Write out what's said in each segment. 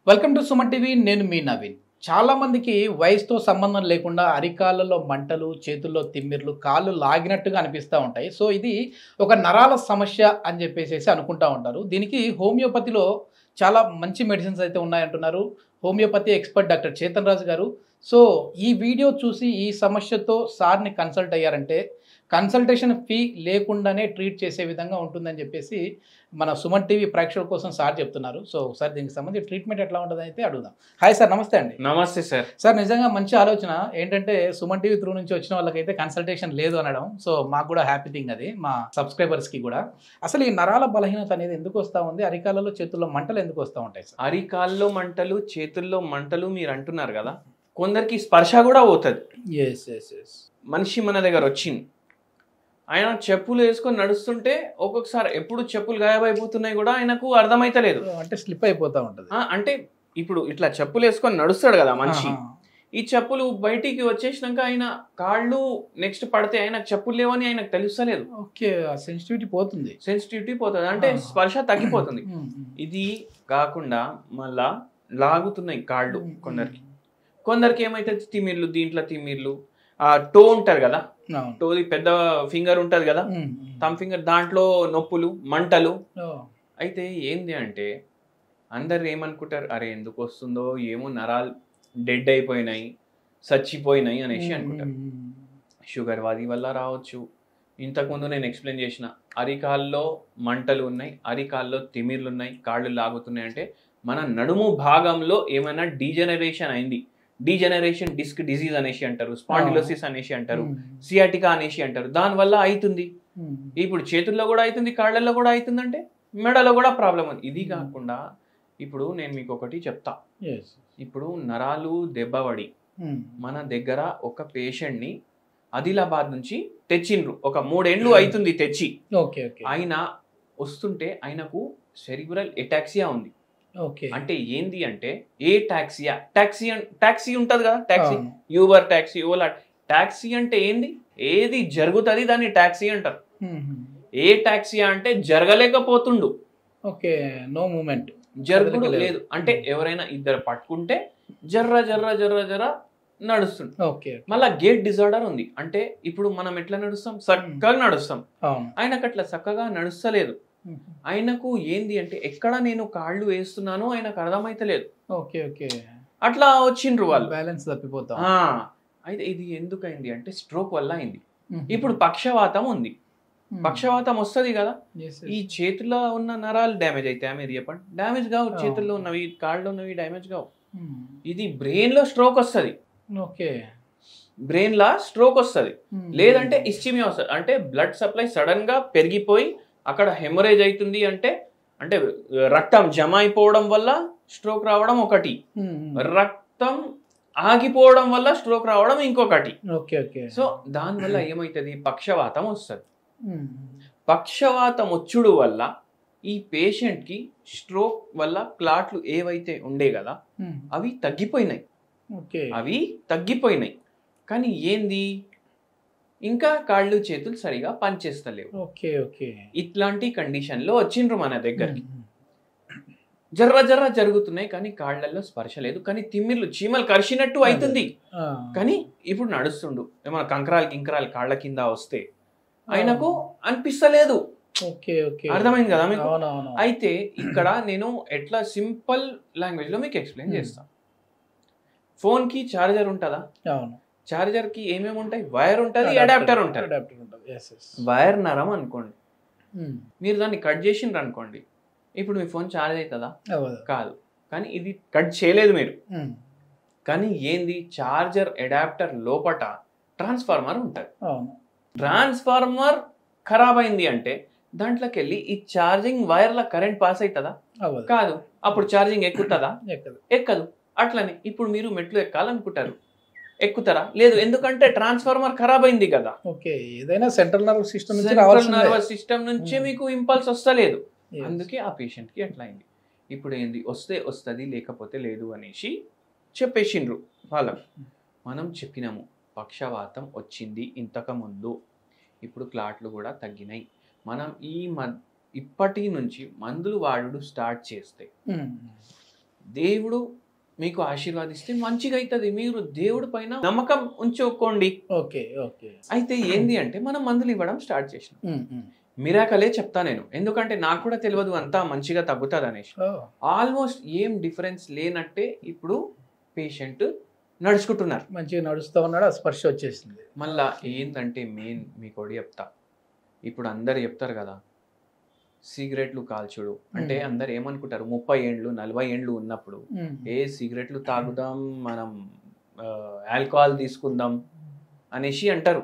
Welcome to Suman TV. నేను మీ నవీన్. చాలా మందికి వయసుతో సంబంధం లేకుండా అరికాళ్ళలో మంటలు, చేతుల్లో తిమ్మిర్లు, కాళ్ళు లాగినట్టుగా అనిపిస్తూ ఉంటాయి. సో ఇది ఒక నరాల సమస్య అని చెప్పేసి అనుకుంటా ఉంటారు. దీనికి హోమియోపతిలో చాలా మంచి మెడిసిన్స్ అయితే ఉన్నాయంటున్నారు homeopathy expert doctor Chetan Raju గారు. సో ఈ వీడియో చూసి ఈ సమస్యతో సార్ని కన్సల్ట్ అయ్యారంటే కన్సల్టేషన్ ఫీ లేకుండానే ట్రీట్ చేసే విధంగా ఉంటుందని చెప్పేసి మన సుమన్ టీవీ ప్రేక్షకుల కోసం సార్ చెప్తున్నారు. సో ఒకసారి దీనికి సంబంధించి ట్రీట్మెంట్ ఎట్లా ఉంటుందని అయితే అడుగుదాం. హాయ్ సార్, నమస్తే అండి. నమస్తే సార్. సార్ నిజంగా మంచి ఆలోచన. ఏంటంటే సుమన్ టీవీ త్రూ నుంచి వచ్చిన వాళ్ళకైతే కన్సల్టేషన్ లేదు అనడం, సో మాకు కూడా హ్యాపీ థింగ్ అది, మా సబ్స్క్రైబర్స్కి కూడా. అసలు ఈ నరాల బలహీనత అనేది ఎందుకు వస్తూ ఉంది? అరికాలలో చేతుల్లో మంటలు ఎందుకు వస్తూ ఉంటాయి సార్? అరికాల్లో మంటలు, చేతుల్లో మంటలు మీరు అంటున్నారు కదా, కొందరికి స్పర్శ కూడా పోతుంది. మనిషి మన దగ్గర వచ్చింది, ఆయన చెప్పులు వేసుకొని నడుస్తుంటే ఒక్కొక్కసారి ఎప్పుడు చెప్పులు గాయమైపోతున్నాయి కూడా ఆయనకు అర్థమైతలేదు. అంటే స్లిప్ అయిపోతూ ఉంటుంది. అంటే ఇప్పుడు ఇట్లా చెప్పులు వేసుకొని నడుస్తాడు కదా మనిషి, ఈ చెప్పులు బయటికి వచ్చేసినాక ఆయన కాళ్ళు నెక్స్ట్ పడితే ఆయన చెప్పులు లేవని ఆయనకు తెలుస్తలేదు. ఓకే, సెన్సిటివిటీ పోతుంది, అంటే స్పర్శ తగ్గిపోతుంది. ఇది కాకుండా మళ్ళా లాగుతున్నాయి కాళ్ళు కొందరికి ఏమైతే తిమ్మిర్లు, దీంట్లో తిమ్మిర్లు, ఆ టో ఉంటారు కదా, టోది పెద్ద ఫింగర్ ఉంటది కదా, థమ్ ఫింగర్, దాంట్లో నొప్పులు, మంటలు. అయితే ఏంది అంటే అందరు ఏమనుకుంటారు, అరే ఎందుకు వస్తుందో ఏమో, నరాలు డెడ్ అయిపోయినాయి, చచ్చిపోయినాయి అనేసి అనుకుంటారు. షుగర్ వాది వల్ల రావచ్చు. ఇంతకుముందు నేను ఎక్స్ప్లెయిన్ చేసిన అరికాల్లో మంటలు ఉన్నాయి, అరికాల్లో తిమిర్లు ఉన్నాయి, కాళ్ళు లాగుతున్నాయి అంటే మన నడుము భాగంలో ఏమైనా డీజనరేషన్ అయింది. డీజనరేషన్ డిస్క్ డిజీజ్ అనేసి అంటారు, స్పాండిలోసిస్ అనేసి అంటారు, సియాటికా అనేసి అంటారు. దానివల్ల అవుతుంది. ఇప్పుడు చేతుల్లో కూడా అవుతుంది, కాళ్ళల్లో కూడా అవుతుంది, అంటే మెడలో కూడా ప్రాబ్లం ఉంది. ఇది కాకుండా ఇప్పుడు నేను మీకు ఒకటి చెప్తా. ఇప్పుడు నరాలు దెబ్బపడి మన దగ్గర ఒక పేషెంట్ని ఆదిలాబాద్ నుంచి తెచ్చిండ్రు. ఒక 3 ఏళ్ళు అవుతుంది తెచ్చి. ఆయన వస్తుంటే ఆయనకు సెరిబ్రల్ ఎటాక్సియా ఉంది. అంటే ఏంది అంటే ఏ టాక్సియా, టాక్సీ ఉంటది కదా, taxi, Uber taxi, Ola taxi అంటే ఏంది, ఏది జరుగుతుంది దాన్ని టాక్సీ అంటారు. ఏ టాక్సియా అంటే జరగలేకపోతుండు, నో మూమెంట్, జరుగుడు లేదు. అంటే ఎవరైనా ఇద్దరు పట్టుకుంటే జర్ర జర్ర జర్ర జర్ర నడుస్తుంది. మళ్ళా గేట్ డిజార్డర్ ఉంది. అంటే ఇప్పుడు మనం ఎట్లా నడుస్తాం, చక్కగా నడుస్తాం, ఆయనకు అట్లా చక్కగా నడుస్తలేదు. ఆయనకు ఏంది అంటే ఎక్కడ నేను కాళ్ళు వేస్తున్నానో ఆయనకు అర్థమైతలేదు. అట్లా వచ్చిండ్రు వాళ్ళు, బ్యాలెన్స్ తప్పిపోతా. అయితే ఇది ఎందుకైంది అంటే స్ట్రోక్ వల్ల అయింది. ఇప్పుడు పక్షవాతం ఉంది. పక్షవాతం వస్తుంది కదా, ఈ చేతిలో ఉన్న నరాలు డ్యామేజ్ అయితే మీరు చెప్పండి, డ్యామేజ్ కావు. చేతుల్లో ఉన్నవి, కాళ్ళలో ఉన్నవి డ్యామేజ్ కావు. ఇది బ్రెయిన్ లో స్ట్రోక్ వస్తుంది. బ్రెయిన్ లా స్ట్రోక్ వస్తుంది, లేదంటే ఇస్చిమియా వస్తుంది. అంటే బ్లడ్ సప్లై సడన్ గా పెరిగిపోయి అక్కడ హెమరేజ్ అవుతుంది. అంటే రక్తం జమ అయిపోవడం వల్ల స్ట్రోక్ రావడం ఒకటి, రక్తం ఆగిపోవడం వల్ల స్ట్రోక్ రావడం ఇంకొకటి. సో దానివల్ల ఏమవుతుంది, పక్షవాతం వస్తుంది. పక్షవాతం వచ్చుడు వల్ల ఈ పేషెంట్ కి స్ట్రోక్ వల్ల క్లాట్లు ఏవైతే ఉండే కదా అవి తగ్గిపోయినాయి. కానీ ఏంది, ఇంకా కాళ్ళు చేతులు సరిగా పనిచేస్తలేవు. ఇట్లాంటి కండిషన్ లో వచ్చిండ్రు మన దగ్గరికి. జర్ర జర్ర జరుగుతున్నాయి కానీ కాళ్ళల్లో స్పర్శ లేదు, కానీ తిమ్మిర్లు, చీమలు కరిచినట్టు అవుతుంది. కానీ ఇప్పుడు నడుస్తుండు, ఏమన్నా కంకరాలు కాళ్ళ కింద వస్తే ఆయనకు అనిపిస్తలేదు. అర్థమైంది కదా మీకు? అయితే ఇక్కడ నేను ఎట్లా సింపుల్ లాంగ్వేజ్ లో మీకు ఎక్స్ప్లెయిన్ చేస్తాను. ఫోన్ కి చార్జర్ ఉంటుందా? చార్జర్ కి ఏమేమి ఉంటాయి, వైర్ ఉంటుంది, అడాప్టర్ ఉంటుంది. వైర్ నరం అనుకోండి, మీరు దాన్ని కట్ చేసిండ్రు అనుకోండి, ఇప్పుడు మీ ఫోన్ ఛార్జ్ అవుతుందా? కాదు. కానీ ఇది కట్ చేయలేదు మీరు. కానీ ఏంది, చార్జర్ అడాప్టర్ లోపట ట్రాన్స్ఫార్మర్ ఉంటుంది. ట్రాన్స్ఫార్మర్ ఖరాబ్ అయింది అంటే దాంట్లోకి వెళ్ళి ఈ ఛార్జింగ్ వైర్ల కరెంట్ పాస్ అవుతుందా? కాదు. అప్పుడు ఛార్జింగ్ ఎక్కుతుందా? ఎక్కదు. అట్లనే ఇప్పుడు మీరు మెట్లు ఎక్కాలనుకుంటారు, ఎక్కుతారా? లేదు. ఎందుకంటే ట్రాన్స్ఫార్మర్ ఖరాబ్ అయింది కదా. ఏదైనా సెంట్రల్ నర్వస్ సిస్టమ్ నుంచి మీకు ఇంపల్స్ వస్తలేదు. అందుకే ఆ పేషెంట్ కి అట్లా అయింది. ఇప్పుడు ఏంది, వస్తే వస్తుంది, లేకపోతే లేదు అనేసి చెప్పేసిండ్రు వాళ్ళకు. మనం చెప్పినాము పక్షవాతం వచ్చింది ఇంతకు ముందు, ఇప్పుడు క్లాట్లు కూడా తగ్గినాయి. మనం ఇప్పటి నుంచి మందులు వాడుడు స్టార్ట్ చేస్తే దేవుడు మీకు ఆశీర్వాదిస్తే మంచిగా అవుతుంది. మీరు దేవుడి పైన నమ్మకం ఉంచుకోండి. Okay okay. అయితే ఏంది అంటే మనం మందులు ఇవ్వడం స్టార్ట్ చేసినాం. మిరాకలే చెప్తా నేను, ఎందుకంటే నాకు కూడా తెలియదు అంతా మంచిగా తగ్గుతుంది అనేసి. ఆల్మోస్ట్ ఏం డిఫరెన్స్ లేనట్టే ఇప్పుడు పేషెంట్ నడుచుకుంటున్నారు, మంచిగా నడుస్తూ ఉన్నాడు, ఆ స్పర్శ వచ్చేసింది. మళ్ళా ఏంటంటే మెయిన్ మీకు ఒకటి చెప్తా, ఇప్పుడు అందరు చెప్తారు కదా సిగరెట్లు కాల్చుడు అంటే అందరు ఏమనుకుంటారు 30 ఏండ్లు 40 ఏండ్లు ఉన్నప్పుడు సిగరెట్లు తాగుదాం, మనం ఆల్కహాల్ తీసుకుందాం అనేసి అంటారు.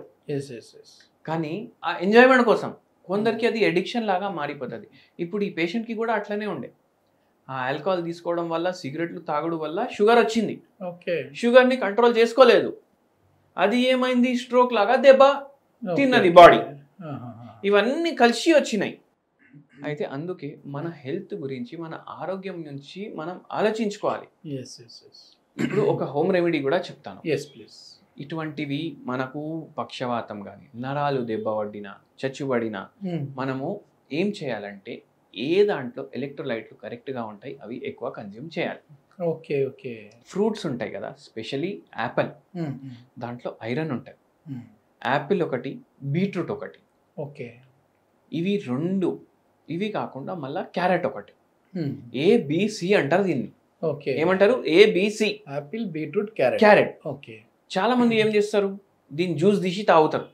కానీ ఆ ఎంజాయ్మెంట్ కోసం కొందరికి అది ఎడిక్షన్ లాగా మారిపోతుంది. ఇప్పుడు ఈ పేషెంట్కి కూడా అట్లనే ఉండే, ఆ ఆల్కహాల్ తీసుకోవడం వల్ల సిగరెట్లు తాగడం వల్ల షుగర్ వచ్చింది. షుగర్ని కంట్రోల్ చేసుకోలేదు, అది ఏమైంది స్ట్రోక్ లాగా దెబ్బ తిన్నది బాడీ. ఇవన్నీ కలిసి వచ్చినాయి. అయితే అందుకే మన హెల్త్ గురించి, మన ఆరోగ్యం నుంచి మనం ఆలోచించుకోవాలి. ఇప్పుడు ఒక హోమ్ రెమెడీ కూడా చెప్తాను. ఇటువంటివి మనకు పక్షవాతం కానీ, నరాలు దెబ్బపడినా, చచ్చుబడినా మనము ఏం చేయాలంటే ఏ దాంట్లో ఎలక్ట్రోలైట్లు కరెక్ట్గా ఉంటాయి అవి ఎక్కువ కన్జ్యూమ్ చేయాలి. Okay okay. ఫ్రూట్స్ ఉంటాయి కదా, స్పెషలీ యాపిల్, దాంట్లో ఐరన్ ఉంటుంది. యాపిల్ ఒకటి, బీట్రూట్ ఒకటి. ఓకే. ఇవి రెండు, ఇవి కాకుండా మళ్ళీ క్యారెట్ ఒకటి, ఏబిసి అంటారు దీన్ని. ఓకే. ఏమంటారు? ABC. Apple, beetroot, carrot. Okay. చాలా మంది ఏం చేస్తారు, దీన్ని జ్యూస్ తీసి తాగుతారు,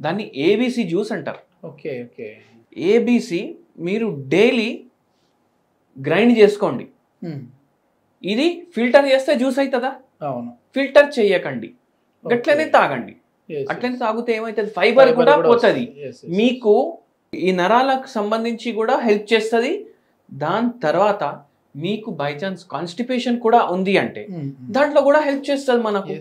దాన్ని ఏబిసి జ్యూస్ అంటారు. Okay okay. ఏబిసి మీరు డైలీ గ్రైండ్ చేసుకోండి. ఇది ఫిల్టర్ చేస్తే జ్యూస్ అవుతుందా? అవును. ఫిల్టర్ చేయకండి, గట్లనే తాగండి. అట్లనే తాగితే ఏమవుతుంది, ఫైబర్ కూడా పోతుంది, మీకు ఈ నరాలకు సంబంధించి కూడా హెల్ప్ చేస్తుంది. దాని తర్వాత మీకు బై ఛాన్స్ కాన్స్టిపేషన్ కూడా ఉంది అంటే దాంట్లో కూడా హెల్ప్ చేస్తుంది మనకు.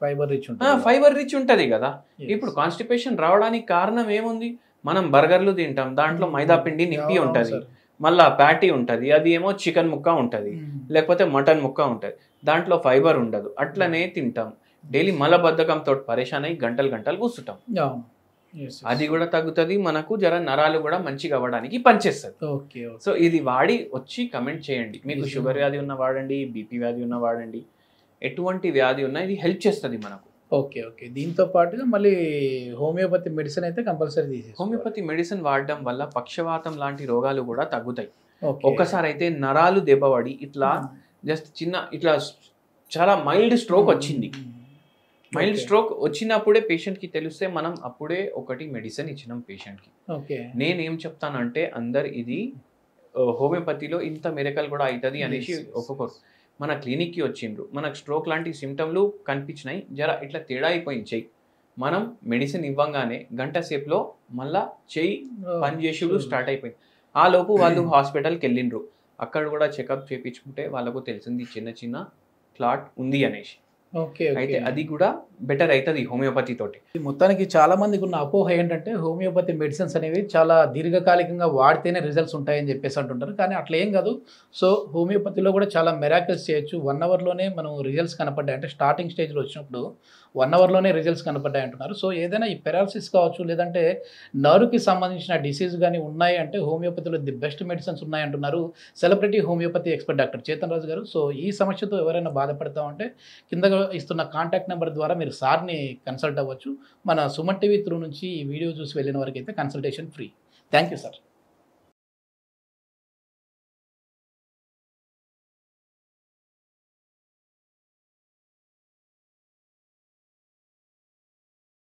ఫైబర్ రిచ్ ఉంటుంది కదా. ఇప్పుడు కాన్స్టిపేషన్ రావడానికి కారణం ఏముంది, మనం బర్గర్లు తింటాం, దాంట్లో మైదా పిండి నింపి ఉంటుంది, మళ్ళా ప్యాటీ ఉంటుంది, అది ఏమో చికెన్ ముక్క ఉంటుంది, లేకపోతే మటన్ ముక్క ఉంటుంది, దాంట్లో ఫైబర్ ఉండదు. అట్లనే తింటాం, డైలీ మలబద్ధకంతో పరేషాన్ అయ్యి గంటలు గంటలు కూర్చుంటాం. అది కూడా తగ్గుతుంది, మనకు జర నరాలు కూడా మంచిగా అవ్వడానికి పనిచేస్తుంది. సో ఇది వాడి వచ్చి కమెంట్ చేయండి. మీకు షుగర్ వ్యాధి ఉన్న వాడండి, బీపీ వ్యాధి ఉన్న వాడండి, ఎటువంటి వ్యాధి ఉన్నా ఇది హెల్ప్ చేస్తుంది మనకు. Okay okay. దీంతో పాటుగా మళ్ళీ హోమియోపతి మెడిసిన్ అయితే కంపల్సరీ తీసేసి, హోమియోపతి మెడిసిన్ వాడడం వల్ల పక్షవాతం లాంటి రోగాలు కూడా తగ్గుతాయి. ఒక్కసారి అయితే నరాలు దెబ్బపడి ఇట్లా జస్ట్ చిన్న ఇట్లా చాలా మైల్డ్ స్ట్రోక్ వచ్చింది. మైల్డ్ స్ట్రోక్ వచ్చినప్పుడే పేషెంట్కి తెలిస్తే మనం అప్పుడే ఒకటి మెడిసిన్ ఇచ్చినాం పేషెంట్కి. నేనేం చెప్తానంటే అందరు ఇది హోమియోపతిలో ఇంత మిరకల్ కూడా అవుతుంది అనేసి ఒక్కొక్కరు మన క్లినిక్కి వచ్చిండ్రు, మనకు స్ట్రోక్ లాంటి సిమ్టమ్లు కనిపించినాయి, జర ఇట్లా తేడా అయిపోయింది చెయ్యి, మనం మెడిసిన్ ఇవ్వంగానే గంట సేపులో మళ్ళా చెయ్యి పనిచేసుడు స్టార్ట్ అయిపోయింది. ఆ లోపు వాళ్ళు హాస్పిటల్కి వెళ్ళిండ్రు, అక్కడ కూడా చెకప్ చేయించుకుంటే వాళ్ళకు తెలిసింది చిన్న చిన్న క్లాట్ ఉంది అనేసి. అయితే అది కూడా బెటర్ అవుతుంది హోమియోపతి తోటి. మొత్తానికి చాలా మందికి ఉన్న అపోహ ఏంటంటే హోమియోపతి మెడిసిన్స్ అనేవి చాలా దీర్ఘకాలికంగా వాడితేనే రిజల్ట్స్ ఉంటాయని చెప్పేసి అంటుంటారు, కానీ అట్లా ఏం కాదు. సో హోమియోపతిలో కూడా చాలా మెరాకిల్స్ చేయొచ్చు. 1 అవర్లోనే మనం రిజల్ట్స్ కనపడ్డాయి, అంటే స్టార్టింగ్ స్టేజ్లో వచ్చినప్పుడు 1 అవర్లోనే రిజల్ట్స్ కనపడ్డాయి అంటున్నారు. సో ఏదైనా ఈ పెరాలసిస్ కావచ్చు, లేదంటే నర్వ్కి సంబంధించిన డిసీజ్ కానీ ఉన్నాయి అంటే హోమియోపతిలో ది బెస్ట్ మెడిసిన్స్ ఉన్నాయంటున్నారు celebrity homeopathy expert doctor Chetan Raju గారు. సో ఈ సమస్యతో ఎవరైనా బాధపడతామంటే కింద ఇస్తున్న కాంటాక్ట్ నెంబర్ ద్వారా మీరు సార్ని కన్సల్ట్ అవ్వచ్చు. మన సుమన్ టీవీ త్రూ నుంచి ఈ వీడియో చూసి వెళ్ళిన వరకు అయితే consultation free. Thank you sir.